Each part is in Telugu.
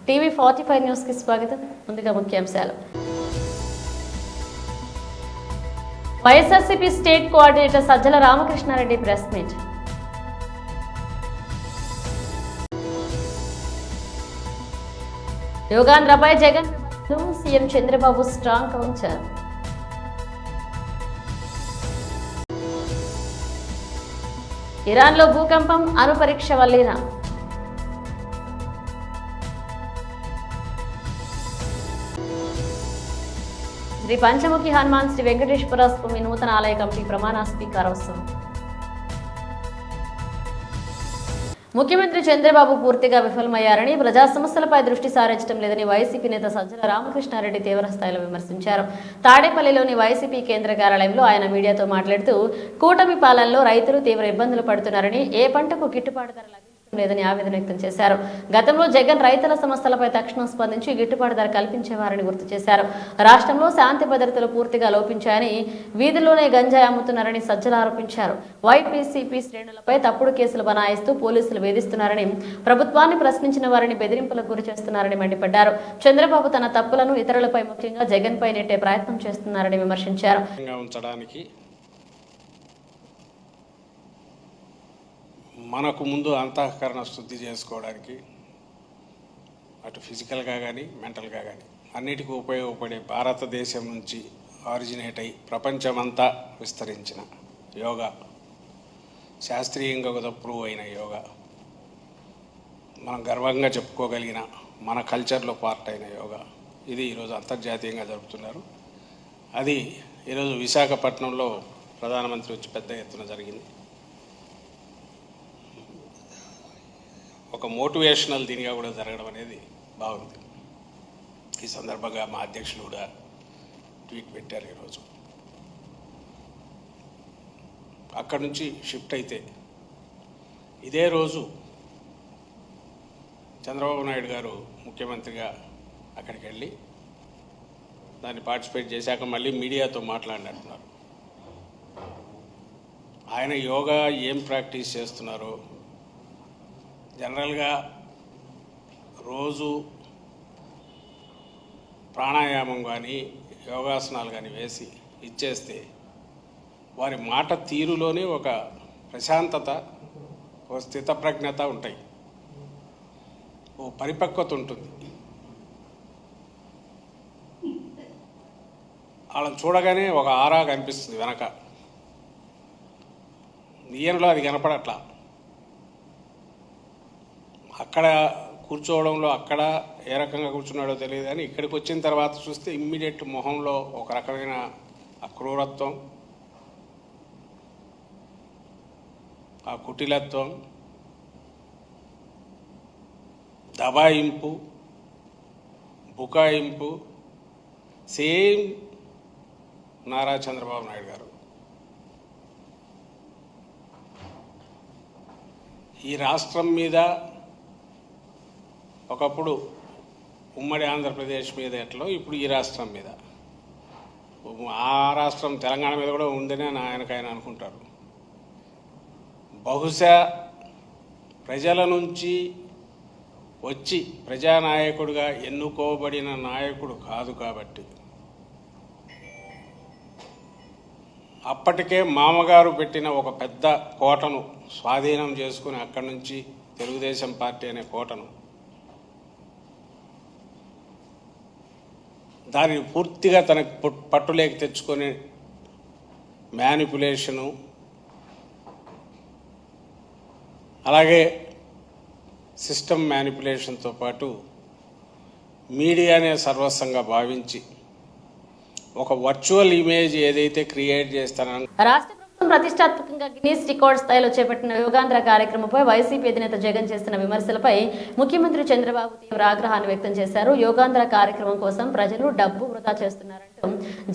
టీవీ 45 న్యూస్ కి స్వాగతం. ముందుగా ముఖ్యాంశాలు. YSRCP state coordinator Sajjala Ramakrishna Reddy press meet. యోగాంధ్రపై Jagan CM Chandrababu strong counter. ఇరాన్లో భూకంపం, అణుపరీక్ష వల్లేనా? శ్రీ పంచముఖి హనుమాన్ శ్రీ వెంకటేశ్వర స్వామి నూతన ఆలయ కమిటీ ప్రమాణ స్వీకారోత్సవం. ముఖ్యమంత్రి చంద్రబాబు పూర్తిగా విఫలమయ్యారని, ప్రజా సమస్యలపై దృష్టి సారించడం లేదని వైసీపీ నేత సజ్జల రామకృష్ణారెడ్డి తీవ్రస్థాయిలో విమర్శించారు. తాడేపల్లిలోని వైసీపీ కేంద్ర కార్యాలయంలో ఆయన మీడియాతో మాట్లాడుతూ, కూటమి పాలనలో రైతులు తీవ్ర ఇబ్బందులు పడుతున్నారని, ఏ పంటకు గిట్టుబాటు ధర లేదని ఆవేదన వ్యక్తం చేశారు. గతంలో జగన్ రైతుల సమస్యలపై తక్షణం స్పందించి గిట్టుబాటు ధర కల్పించేవారని గుర్తు చేశారు. రాష్ట్రంలో శాంతి భద్రతలు పూర్తిగా లోపించాయని, వీధుల్లోనే గంజాయి అమ్ముతున్నారని సజ్జల ఆరోపించారు. వైపీసీపీ శ్రేణులపై తప్పుడు కేసులు బనాయిస్తూ పోలీసులు వేధిస్తున్నారని, ప్రభుత్వాన్ని ప్రశ్నించిన వారిని బెదిరింపులకు గురి చేస్తున్నారని మండిపడ్డారు. చంద్రబాబు తన తప్పులను ఇతరులపై, ముఖ్యంగా జగన్ పై నెట్టే ప్రయత్నం చేస్తున్నారని విమర్శించారు. మనకు ముందు అంతఃకరణ శుద్ధి చేసుకోవడానికి, అటు ఫిజికల్గా కానీ మెంటల్గా కానీ అన్నిటికీ ఉపయోగపడే భారతదేశం నుంచి ఆరిజినేట్ అయి ప్రపంచమంతా విస్తరించిన యోగా, శాస్త్రీయంగా కూడా ప్రూవ్ అయిన యోగా, మనం గర్వంగా చెప్పుకోగలిగిన మన కల్చర్లో పార్ట్ అయిన యోగా, ఇది ఈరోజు అంతర్జాతీయంగా జరుపుతున్నారు. అది ఈరోజు విశాఖపట్నంలో ప్రధానమంత్రి వచ్చి పెద్ద ఎత్తున జరిగింది. ఒక మోటివేషనల్ దీనిగా కూడా జరగడం అనేది బాగుంది. ఈ సందర్భంగా మా అధ్యక్షులు కూడా ట్వీట్ పెట్టారు. ఈరోజు అక్కడి నుంచి షిఫ్ట్ అయితే ఇదే రోజు చంద్రబాబు నాయుడు గారు ముఖ్యమంత్రిగా అక్కడికి వెళ్ళి దాన్ని పార్టిసిపేట్ చేశాక మళ్ళీ మీడియాతో మాట్లాడినట్టున్నారు. ఆయన యోగా ఏం ప్రాక్టీస్ చేస్తున్నారో, జనరల్గా రోజు ప్రాణాయామం కానీ యోగాసనాలు కానీ వేసి ఇచ్చేస్తే వారి మాట తీరులోనే ఒక ప్రశాంతత, ఒక స్థితప్రజ్ఞత ఉంటాయి, ఓ పరిపక్వత ఉంటుంది. వాళ్ళని చూడగానే ఒక ఆరా కనిపిస్తుంది వెనక. ఈయనలో అది కనపడట్లా. అక్కడ కూర్చోవడంలో అక్కడ ఏ రకంగా కూర్చున్నాడో తెలియదు, కానీ ఇక్కడికి వచ్చిన తర్వాత చూస్తే ఇమ్మీడియట్ మొహంలో ఒక రకమైన అక్రూరత్వం, ఆ కుటిలత్వం, దబాయింపు, బుకాయింపు సేమ్ నారా చంద్రబాబు నాయుడు గారు. ఈ రాష్ట్రం మీద ఒకప్పుడు ఉమ్మడి ఆంధ్రప్రదేశ్ మీద ఎట్లో ఇప్పుడు ఈ రాష్ట్రం మీద, ఆ రాష్ట్రం తెలంగాణ మీద కూడా ఉందని ఆయన అనుకుంటారు. బహుశా ప్రజల నుంచి వచ్చి ప్రజానాయకుడిగా ఎన్నుకోబడిన నాయకుడు కాదు కాబట్టి, అప్పటికే మామగారు పెట్టిన ఒక పెద్ద కోటను స్వాధీనం చేసుకుని అక్కడి నుంచి తెలుగుదేశం పార్టీ అనే కోటను దానిని పూర్తిగా తనకు పట్టులేకి తెచ్చుకొని మ్యానిపులేషను, అలాగే సిస్టమ్ మ్యానిపులేషన్తో పాటు మీడియానే సర్వస్వంగా భావించి ఒక వర్చువల్ ఇమేజ్ ఏదైతే క్రియేట్ చేస్తానని రాష్ట్ర ప్రభుత్వం ప్రతిష్టాత్మకంగా గిన్నీస్ రికార్డ్ స్థాయిలో చేపట్టిన యోగాంధ్ర కార్యక్రమంపై వైసీపీ అధినేత జగన్ చేస్తున్న విమర్శలపై ముఖ్యమంత్రి చంద్రబాబు తీవ్ర ఆగ్రహాన్ని వ్యక్తం చేశారు. యోగాంధ్ర కార్యక్రమం కోసం ప్రజలు డబ్బు వృధా చేస్తున్నారంటూ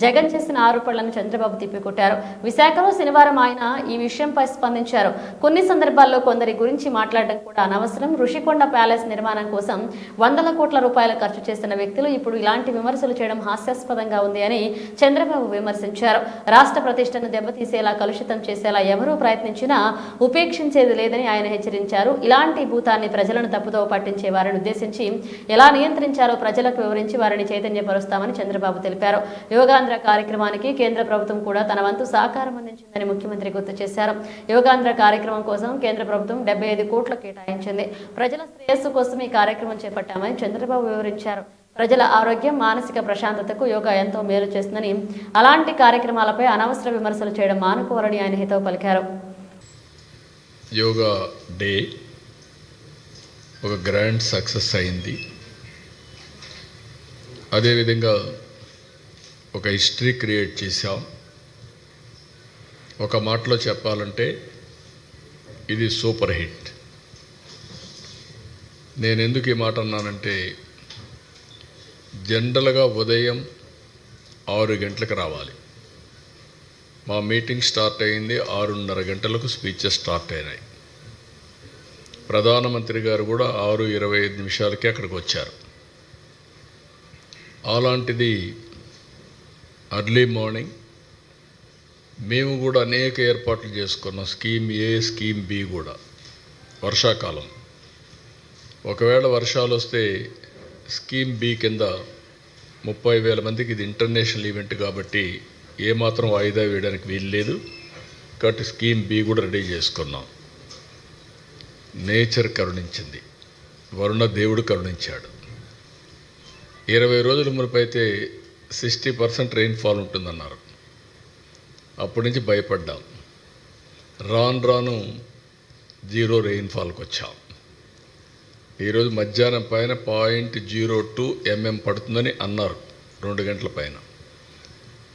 జగన్ చేసిన ఆరోపణలను చంద్రబాబు తిప్పికొట్టారు. విశాఖలో శనివారం ఆయన ఈ విషయంపై స్పందించారు. కొన్ని సందర్భాల్లో కొందరి గురించి మాట్లాడడం కూడా అనవసరం. ఋషికొండ ప్యాలెస్ నిర్మాణం కోసం వందల కోట్ల రూపాయలు ఖర్చు చేస్తున్న వ్యక్తులు ఇప్పుడు ఇలాంటి విమర్శలు చేయడం హాస్యాస్పదంగా ఉంది అని చంద్రబాబు విమర్శించారు. రాష్ట్ర ప్రతిష్టను దెబ్బతీసేలా, కలుషితం చేసేలా ఎవరూ ప్రయత్నించినా ఉపేక్షించేది లేదని ఆయన హెచ్చరించారు. ఇలాంటి భూతాన్ని ప్రజలను తప్పుదోవ పట్టించే వారిని ఉద్దేశించి ఎలా నియంత్రించారో ప్రజలకు వివరించి వారిని చైతన్యపరుస్తామని చంద్రబాబు తెలిపారు. యోగాంధ్ర కార్యక్రమానికి కేంద్ర ప్రభుత్వం కూడా తన వంతు సహకారం అందించిందని ముఖ్యమంత్రి గుర్తు చేశారు. యోగాంధ్ర కార్యక్రమం కోసం కేంద్ర ప్రభుత్వం 75 కోట్లు కేటాయించింది. ప్రజల శ్రేయస్సు కోసం ఈ కార్యక్రమం చేపట్టామని చంద్రబాబు వివరించారు. ప్రజల ఆరోగ్యం, మానసిక ప్రశాంతతకు యోగా ఎంతో మేలు చేస్తుందని, అలాంటి కార్యక్రమాలపై అనవసర విమర్శలు చేయడం మానుకోవాలని ఆయన హితవు పలికారు. యోగా డే ఒక గ్రాండ్ సక్సెస్ అయింది. అదేవిధంగా ఒక హిస్టరీ క్రియేట్ చేశాం. ఒక మాటలో చెప్పాలంటే ఇది సూపర్ హిట్. నేను ఎందుకు ఈ మాట అన్నానంటే, జనరల్గా ఉదయం 6 గంటలకు రావాలి. మా మీటింగ్ స్టార్ట్ అయింది 6:30 గంటలకు స్పీచెస్ స్టార్ట్ అయినాయి. ప్రధానమంత్రి గారు కూడా 6:25 అక్కడికి వచ్చారు. అలాంటిది అర్లీ మార్నింగ్ మేము కూడా అనేక ఏర్పాట్లు చేసుకున్నాం. స్కీమ్ ఏ, స్కీమ్ బి కూడా. వర్షాకాలం ఒకవేళ వర్షాలు వస్తే స్కీమ్ బి కింద 30,000 మందికి ఇది ఇంటర్నేషనల్ ఈవెంట్ కాబట్టి ఏమాత్రం వాయిదా వేయడానికి వీలు లేదు. కాబట్టి స్కీమ్ బి కూడా రెడీ చేసుకున్నాం. నేచర్ కరుణించింది, వరుణ దేవుడు కరుణించాడు. 20 రోజుల మునుపైతే 60% రెయిన్ఫాల్ ఉంటుందన్నారు. అప్పటి నుంచి భయపడ్డాం. రాను రాను 0 రెయిన్ఫాల్కి వచ్చాం. ఈరోజు మధ్యాహ్నం పైన 0.02 mm పడుతుందని అన్నారు 2 గంటల పైన.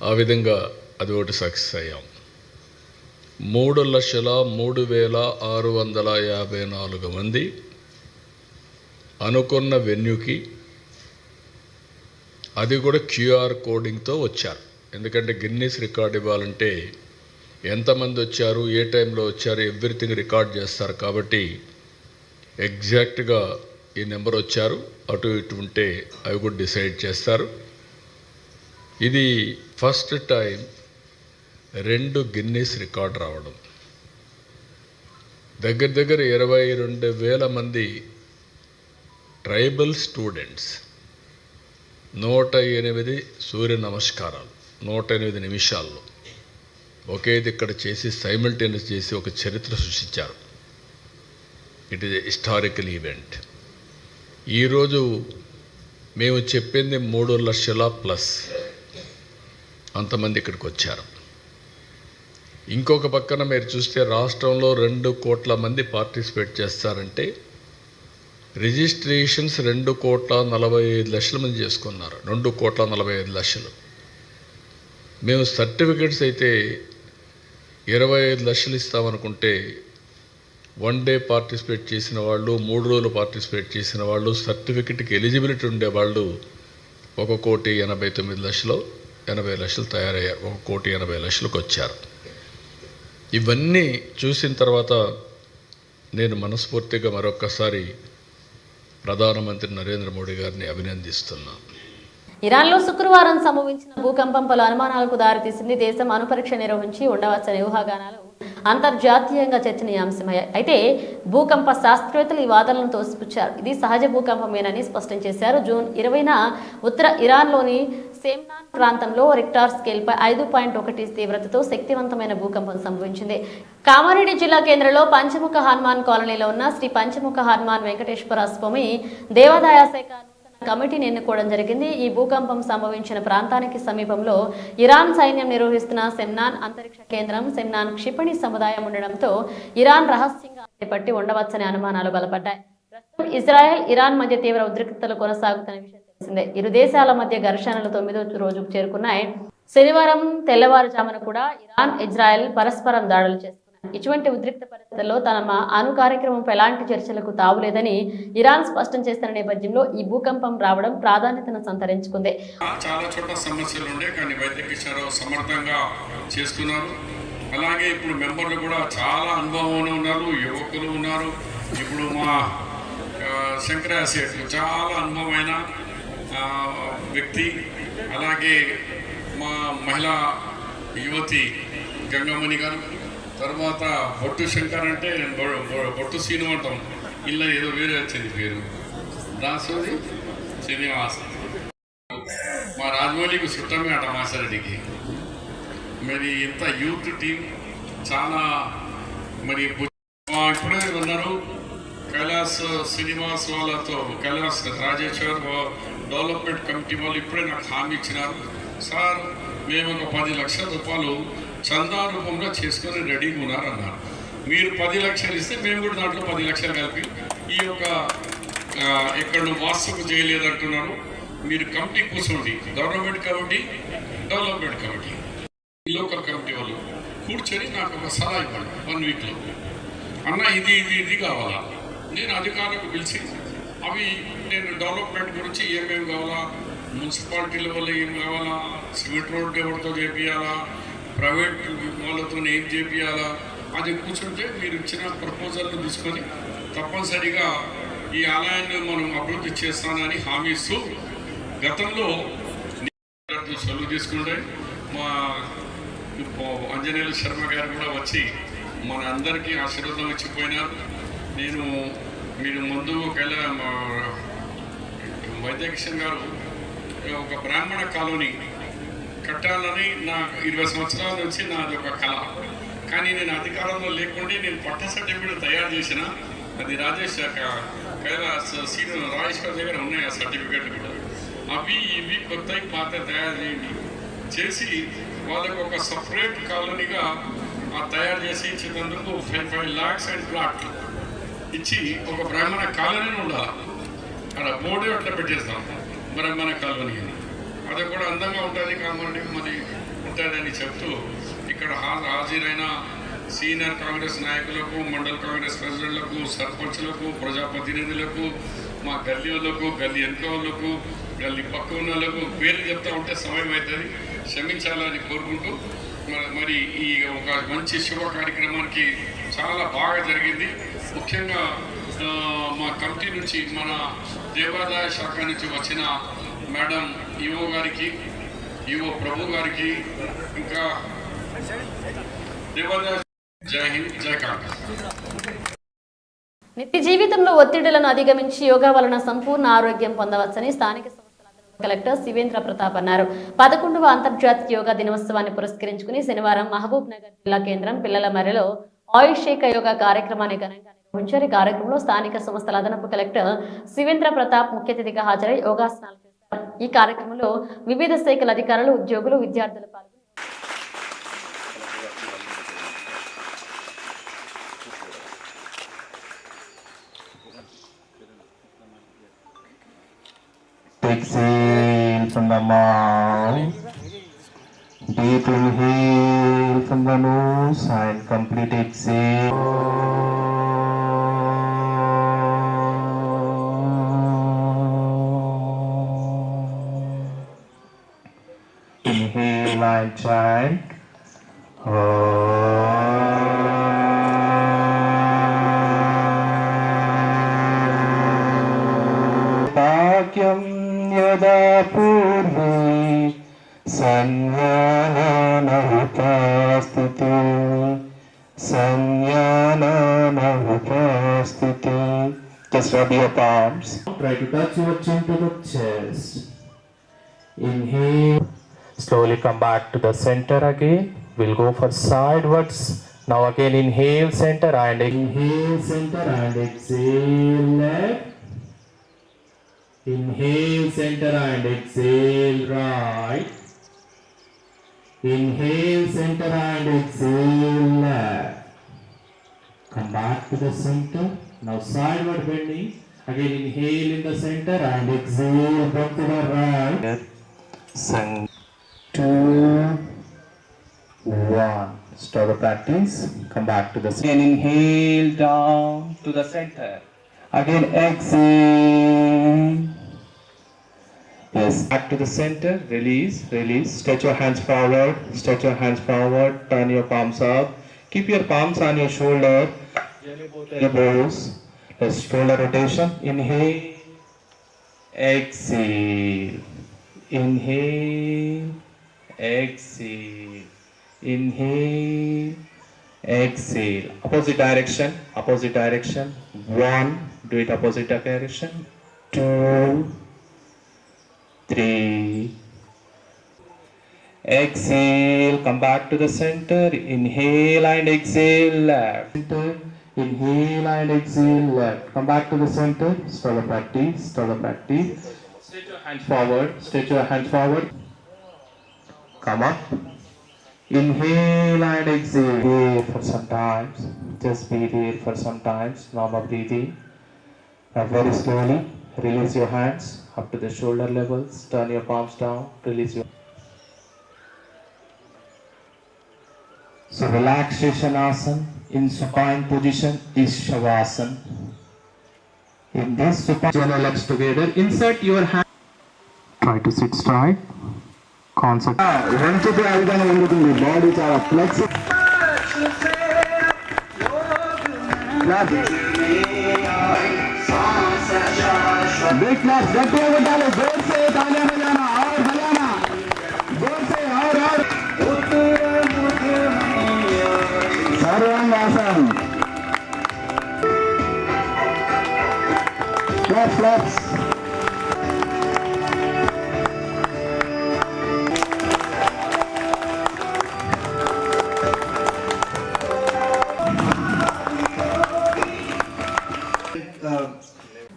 ఆ విధంగా అది ఒకటి సక్సెస్ అయ్యాం. 3,03,654 మంది అనుకున్న వెన్యూకి, అది కూడా క్యూఆర్ కోడింగ్తో వచ్చారు. ఎందుకంటే గిన్నీస్ రికార్డ్ ఇవ్వాలంటే ఎంతమంది వచ్చారు, ఏ టైంలో వచ్చారు, ఎవ్రీథింగ్ రికార్డ్ చేస్తారు. కాబట్టి ఎగ్జాక్ట్గా ఈ నెంబర్ వచ్చారు, అటు ఇటు ఉంటే అవి కూడా డిసైడ్ చేస్తారు. ఇది ఫస్ట్ టైం 2 గిన్నీస్ రికార్డ్ రావడం. దగ్గర 22,000 మంది ట్రైబల్ స్టూడెంట్స్ 108 సూర్య నమస్కారాలు 108 నిమిషాల్లో ఒకేది ఇక్కడ చేసి సైమల్టేనియస్ చేసి ఒక చరిత్ర సృష్టించారు. It is a historical event. ఈరోజు మేము చెప్పింది 3 లక్షల ప్లస్ అంతమంది ఇక్కడికి వచ్చారు. ఇంకొక పక్కన మీరు చూస్తే రాష్ట్రంలో 2 కోట్ల మంది పార్టిసిపేట్ చేస్తారంటే రిజిస్ట్రేషన్స్ 2,45,00,000 మంది చేసుకున్నారు. 2,45,00,000. మేము సర్టిఫికెట్స్ అయితే 25 లక్షలు ఇస్తామనుకుంటే 1 డే పార్టిసిపేట్ చేసిన వాళ్ళు, 3 రోజులు పార్టిసిపేట్ చేసిన వాళ్ళు, సర్టిఫికెట్కి ఎలిజిబిలిటీ ఉండేవాళ్ళు 1,89,00,000, 80 లక్షలు తయారయ్యారు. 1,80,00,000కి వచ్చారు. ఇవన్నీ చూసిన తర్వాత నేను మనస్ఫూర్తిగా మరొక్కసారి ప్రధానమంత్రి నరేంద్ర మోడీ గారిని అభినందిస్తున్నాను. ఇరాన్లో శుక్రవారం సంభవించిన భూకంపం పలు అనుమానాలకు దారితీసింది. దేశం అణుపరీక్ష నిర్వహించి ఉండవచ్చనే ఊహాగానాలు అంతర్జాతీయంగా చర్చనీయాంశమయ్యాయి. అయితే భూకంప శాస్త్రవేత్తలు ఈ వాదనలను తోసిపుచ్చారు. ఇది సహజ భూకంపమేనని స్పష్టం చేశారు. జూన్ 20న ఉత్తర ఇరాన్లోని సెమ్నాన్ ప్రాంతంలో రిక్టార్ స్కేల్పై 5.1 తీవ్రతతో శక్తివంతమైన భూకంపం సంభవించింది. కామారెడ్డి జిల్లా కేంద్రంలో పంచముఖ హనుమాన్ కాలనీలో ఉన్న శ్రీ పంచముఖ హనుమాన్ వెంకటేశ్వర స్వామి దేవాదాయ శాఖ కమిటీని ఎన్నుకోవడం జరిగింది. ఈ భూకంపం సంభవించిన ప్రాంతానికి సమీపంలో ఇరాన్ సైన్యం నిర్వహిస్తున్న సెమ్నాన్ అంతరిక్ష కేంద్రం, సెమ్నాన్ క్షిపణి సముదాయం ఉండడంతో ఇరాన్ రహస్యంగా చేపట్టి ఉండవచ్చనే అనుమానాలు బలపడ్డాయి. ప్రస్తుతం ఇజ్రాయెల్, ఇరాన్ మధ్య తీవ్ర ఉద్రిక్తతలు కొనసాగుతున్న విషయం తెలిసిందే. ఇరు దేశాల మధ్య ఘర్షణలు 9వ రోజుకు చేరుకున్నాయి. శనివారం తెల్లవారుజామున కూడా ఇరాన్, ఇజ్రాయెల్ పరస్పరం దాడులు చేస్తున్నాయి. ఇటువంటి ఉద్రిక్త పరిస్థితుల్లో తమ అణు కార్యక్రమంపై ఎలాంటి చర్చలకు తావులేదని ఇరాన్ స్పష్టం చేస్తున్న నేపథ్యంలో ఈ భూకంపం రావడం ప్రాధాన్యతను సంతరించుకుంది. చాలా చోట్ల సమస్యలు ఉండే కానీ వైద్యకీయ సమర్థంగా చేస్తున్నారు. అలాగే ఇప్పుడు మెంబర్లు కూడా చాలా అనుభవం ఉన్నారు, యువకులు ఉన్నారు. ఇప్పుడు మా శంకరయ్య సేఠ్ చాలా అనుభవమైన వ్యక్తి. అలాగే మా మహిళా యువతి గంగమణి గారు, తర్వాత బొట్టు శంకర్ అంటే బొట్టు సీను అంటాం, ఇలా ఏదో వేరే వచ్చింది పేరు, దాసోది శ్రీనివాస్. మా రాజమౌళికి చుట్టమే అట మాసారెడ్డికి. మరి ఇంత యూత్ టీం చాలా మరి ఇప్పుడే ఉన్నారు. కైలాస్ శ్రీనివాస్ వాళ్ళతో కైలాస్ రాజేశ్వర్ డెవలప్మెంట్ కమిటీ వాళ్ళు ఇప్పుడే నాకు హామీ ఇచ్చినారు. సార్ మేము ఒక 10 లక్షల రూపాయలు చందా రూపంలో చేసుకొని రెడీగా ఉన్నారన్నారు. మీరు 10 లక్షలు ఇస్తే మేము కూడా దాంట్లో 10 లక్షలు కలిపి ఈ యొక్క ఇక్కడ వాస్తవం చేయలేదంటున్నారు. మీరు కమిటీ కూర్చోండి, government committee, development committee, local committee వాళ్ళు కూర్చొని నాకు ఒక సలహా ఇవ్వండి 1 వీక్లో. అన్న ఇది కావాలా, నేను అధికారులకు పిలిచి అవి నేను డెవలప్మెంట్ గురించి ఏమేమి కావాలా, మున్సిపాలిటీల వల్ల ఏం కావాలా, సిమెంట్ రోడ్ ఎవరితో చేపియాలా, ప్రైవేట్ వాళ్ళతో ఏం చేపియాలా, అది కూర్చుంటే మీరు ఇచ్చిన ప్రపోజల్ను తీసుకొని తప్పనిసరిగా ఈ ఆలయాన్ని మనం అభివృద్ధి చేస్తానని హామీ ఇస్తూ గతంలో సెలవు తీసుకుంటే మా ఆంజనేయులు శర్మ గారు కూడా వచ్చి మన అందరికీ ఆశీర్వాదం ఇచ్చిపోయినారు. మీరు ముందు వైద్యకిషన్ గారు ఒక బ్రాహ్మణ కాలనీ కట్టాలని నా 20 సంవత్సరాల నుంచి నాది ఒక కళ. కానీ నేను అధికారంలో లేకుండా నేను పట్ట సర్టిఫికేట్ తయారు చేసిన, అది రాజేష్ కైలాస్ సీను రాజేశ్వర్ దగ్గర ఉన్నాయి ఆ సర్టిఫికేట్లు కూడా. అవి ఇవి కొత్తవి పాత తయారు చేయండి చేసి వాళ్ళకు ఒక సపరేట్ కాలనీగా తయారు చేసి ఇచ్చినందుకు 5 lakhs అండ్ ప్లాట్ ఇచ్చి ఒక బ్రాహ్మణ కాలనీ ఉండాలి. అక్కడ బోర్డు అట్లా పెట్టేస్తాం బ్రాహ్మణ కాలనీ అని. అది కూడా అందంగా ఉంటుంది కాబట్టి మరి ఉంటుందని చెప్తూ ఇక్కడ హాజరైన సీనియర్ కాంగ్రెస్ నాయకులకు, మండల కాంగ్రెస్ ప్రెసిడెంట్లకు, సర్పంచ్లకు, ప్రజాప్రతినిధులకు, మా గల్లీ వాళ్ళకు, గల్లీ వెనుక వాళ్ళకు, గల్లీ పక్క ఉన్న వాళ్ళకు పేర్లు చెప్తా ఉంటే సమయం అవుతుంది, క్షమించాలని కోరుకుంటూ మరి ఈ ఒక మంచి శుభ కార్యక్రమానికి చాలా బాగా జరిగింది. ముఖ్యంగా మా కమిటీ నుంచి మన దేవాదాయ శాఖ నుంచి వచ్చిన మేడం ఈవో గారికి, ఈవో ప్రభు గారికి, ఇంకా దేవాదాయ జై హింద్, జై కాంగ్రెస్. నిత్య జీవితంలో ఒత్తిడులను అధిగమించి యోగా వలన సంపూర్ణ ఆరోగ్యం పొందవచ్చని స్థానిక సంస్థల కలెక్టర్ శివేంద్ర ప్రతాప్ అన్నారు. 11వ అంతర్జాతీయ యోగా దినోత్సవాన్ని పురస్కరించుకుని శనివారం మహబూబ్ నగర్ జిల్లా కేంద్రం పిల్లల మర్రిలో ఆయుషేక యోగా కార్యక్రమాన్ని ఘనంగా నిర్వహించారు. కార్యక్రమంలో స్థానిక సంస్థల అదనపు కలెక్టర్ శివేంద్ర ప్రతాప్ ముఖ్య అతిథిగా హాజరై యోగాసనాలు చేశారు. ఈ కార్యక్రమంలో వివిధ శాఖల అధికారులు, ఉద్యోగులు, విద్యార్థులు పాల్గొన్నారు. Exhale from the mouth, deep inhale from the nose and complete exhale. Inhale and chant. यदा पूर्वे संज्ञानानुपस्थिते Just rub your palms. Try to touch your chin to the chest. Inhale. Slowly come back to the center again. We'll go for sidewards. Now again inhale center and exhale left. Inhale center and exhale right. Inhale center and exhale left. Come back to the center. Now sideward bending. Again inhale in the center and exhale back to the right. 2, 1. Stop the practice. Come back to the center. And inhale down to the center. Again exhale. Yes, back to the center. Release, release. Stretch your hands forward. Stretch your hands forward. Turn your palms up. Keep your palms on your shoulder. Jelly both elbows. Let's shoulder rotation. Inhale. Exhale. Inhale. Exhale. Inhale. Exhale. Opposite direction. Opposite direction. 1. Do it opposite direction. 2. 3. Exhale. Come back to the center. Inhale and exhale left. Center. Inhale and exhale left. Come back to the center. Start the practice. Start the practice. Stretch your hands forward. Stretch your hands forward. Come up. Inhale and exhale. Here for some times. Just be there for some times. Normal breathing. Now very slowly release your hands up to the shoulder levels. Turn your palms down. Release your. So relaxation asana in supine position is shavasana. In this supine, your legs together. Insert your hand. Try to sit straight. Concept. వంచితే ఆ విధంగా ఉంటుంది. బాడీ చాలా ఫ్లెక్స్. बिग क्लास गट्टिया बजाना जोर से तालियां बजाना और बजाना जोर से और sarvangasana flaps flaps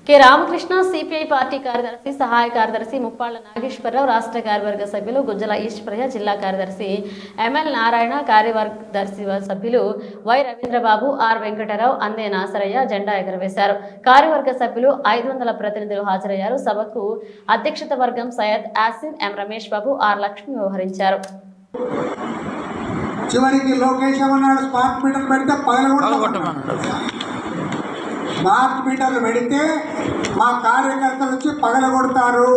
K Ramakrishna CPI party కార్యదర్శి సహాయ కార్యదర్శి ముప్పాళ్ల నాగేశ్వరరావు రాష్ట్ర కార్యవర్గ సభ్యులు గుజ్జల ఈశ్వరయ్య జిల్లా కార్యదర్శి ఎంఎల్ నారాయణ కార్యవర్గదర్శి సభ్యులు వై రవీంద్రబాబు ఆర్ వెంకటరావు అందే నాసరయ్య జెండా ఎగరవేశారు. కార్యవర్గ సభ్యులు 500 ప్రతినిధులు హాజరయ్యారు. సభకు అధ్యక్షత వర్గం సయ్యద్ ఆసిఫ్ ఎం రమేష్ బాబు ఆర్ లక్ష్మి వ్యవహరించారు. చివరికి లోకేష్ అన్నాడు స్మార్ట్ మీటర్ పెడితే స్మార్ట్ మీటర్లు పెడితే మా కార్యకర్తలు వచ్చి పగలగొడతారు,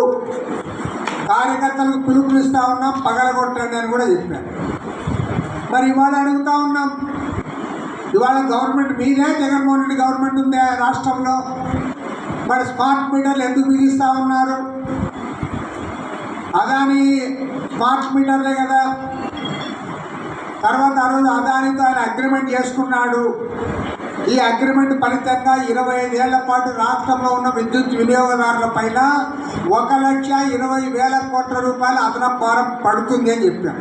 కార్యకర్తలకు పిలుపునిస్తా ఉన్నాం పగలగొట్టండి అని కూడా చెప్పారు. మరి ఇవాళ అడుగుతా ఉన్నాం, ఇవాళ గవర్నమెంట్ మీదే జగన్మోహన్ రెడ్డి గవర్నమెంట్ ఉందే రాష్ట్రంలో, మరి స్మార్ట్ మీటర్లు ఎందుకు బిగిస్తూ ఉన్నారు? అదాని స్మార్ట్ మీటర్లే కదా. తర్వాత ఆ రోజు అదానితో ఆయన అగ్రిమెంట్ చేసుకున్నాడు. ఈ అగ్రిమెంట్ ఫలితంగా 25 ఏళ్ల పాటు రాష్ట్రంలో ఉన్న విద్యుత్ వినియోగదారుల పైన 1,20,000 కోట్ల రూపాయల అదనపు భారం పడుతుంది అని చెప్పాం.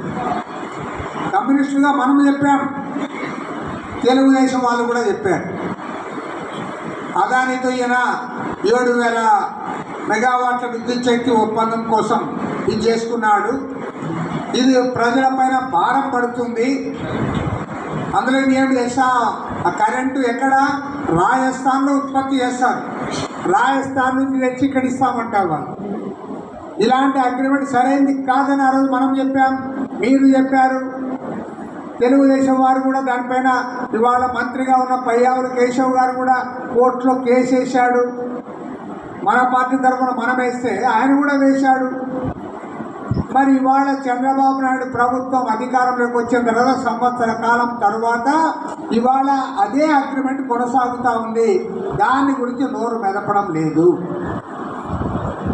కమ్యూనిస్టుగా మనం చెప్పాం, తెలుగుదేశం వాళ్ళు కూడా చెప్పారు. అదానితో ఈయన 7,000 మెగావాట్ల విద్యుత్ శక్తి ఒప్పందం కోసం ఇది చేసుకున్నాడు. ఇది ప్రజలపైన భారం పడుతుంది. అందులో ఏం చేస్తా, ఆ కరెంటు ఎక్కడ రాజస్థాన్లో ఉత్పత్తి చేస్తారు, రాజస్థాన్ నుంచి తెచ్చి ఇక్కడ ఇస్తామంటారు వాళ్ళు. ఇలాంటి అగ్రిమెంట్ సరైనది కాదని ఆ రోజు మనం చెప్పాం, మీరు చెప్పారు. తెలుగుదేశం వారు కూడా దానిపైన ఇవాళ మంత్రిగా ఉన్న పయ్యావుల కేశవ్ గారు కూడా కోర్టులో కేసు వేశాడు. మన పార్టీ తరఫున మనం వేస్తే ఆయన కూడా వేశాడు. మరి ఇవాళ చంద్రబాబు నాయుడు ప్రభుత్వం అధికారంలోకి వచ్చిన తర్వాత సంవత్సర కాలం తర్వాత ఇవాళ అదే అగ్రిమెంట్ కొనసాగుతూ ఉంది. దాని గురించి నోరు మెదపడం లేదు.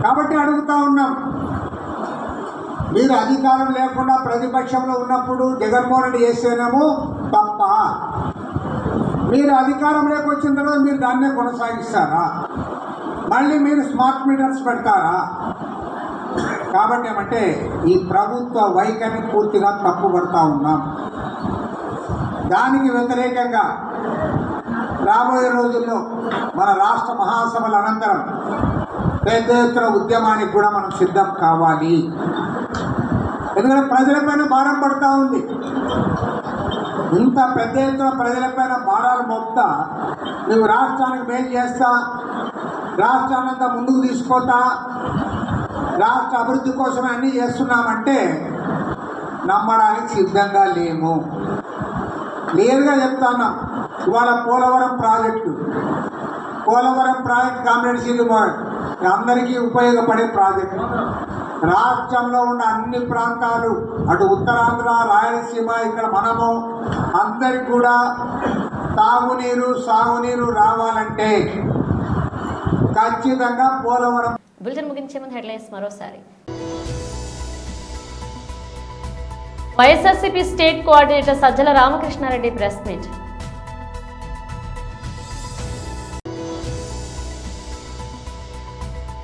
కాబట్టి అడుగుతా ఉన్నాం, మీరు అధికారం లేకుండా ప్రతిపక్షంలో ఉన్నప్పుడు జగన్మోహన్ రెడ్డి చేసేనేమో తప్ప, మీరు అధికారంలోకి వచ్చిన తర్వాత మీరు దాన్నే కొనసాగిస్తారా? మళ్ళీ మీరు స్మార్ట్ మీటర్స్ పెడతారా? కాబట్టి ఏమంటే ఈ ప్రభుత్వ వైఖరిని పూర్తిగా తప్పుపడతా ఉన్నాం. దానికి వ్యతిరేకంగా రాబోయే రోజుల్లో మన రాష్ట్ర మహాసభల అనంతరం పెద్ద ఎత్తున ఉద్యమానికి కూడా మనం సిద్ధం కావాలి. ఎందుకంటే ప్రజలపైన భారం పడుతూ ఉంది. ఇంత పెద్ద ఎత్తున ప్రజలపైన భారాలు మోపుతా నువ్వు రాష్ట్రానికి మేలు చేస్తా, రాష్ట్రాన్నంతా ముందుకు తీసుకుపోతా, రాష్ట్ర అభివృద్ధి కోసమే అన్నీ చేస్తున్నామంటే నమ్మడానికి సిద్ధంగా లేము. క్లియర్గా చెప్తాను. ఇవాళ పోలవరం ప్రాజెక్టు కామ్రేడ్ సింధుమోహన్ అందరికీ ఉపయోగపడే ప్రాజెక్టు. రాష్ట్రంలో ఉన్న అన్ని ప్రాంతాలు, అటు ఉత్తరాంధ్ర, రాయలసీమ, ఇక్కడ మనము అందరికి కూడా తాగునీరు సాగునీరు రావాలంటే ఖచ్చితంగా పోలవరం. బులెటిన్ ముగించే ముందు హెడ్లైన్స్ మరోసారి. YSRCP state coordinator Sajjala Ramakrishna Reddy press meet.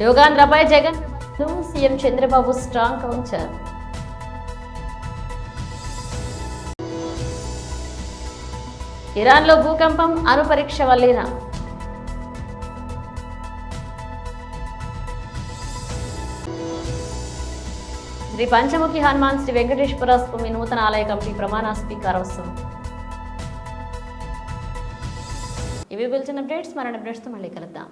యోగాంధ్రపై Jagan CM Chandrababu strong counter. ఇరాన్లో భూకంపం, అణుపరీక్ష వల్లీన. శ్రీ పంచముఖి హనుమాన్ శ్రీ వెంకటేశ్వర స్వామి నూతన ఆలయ కమిటీ ప్రమాణ స్వీకారోత్సవం. ఇవి బులెటిన్ అప్డేట్స్. మరిన్ని అప్డేట్స్తో మళ్ళీ కలుద్దాం.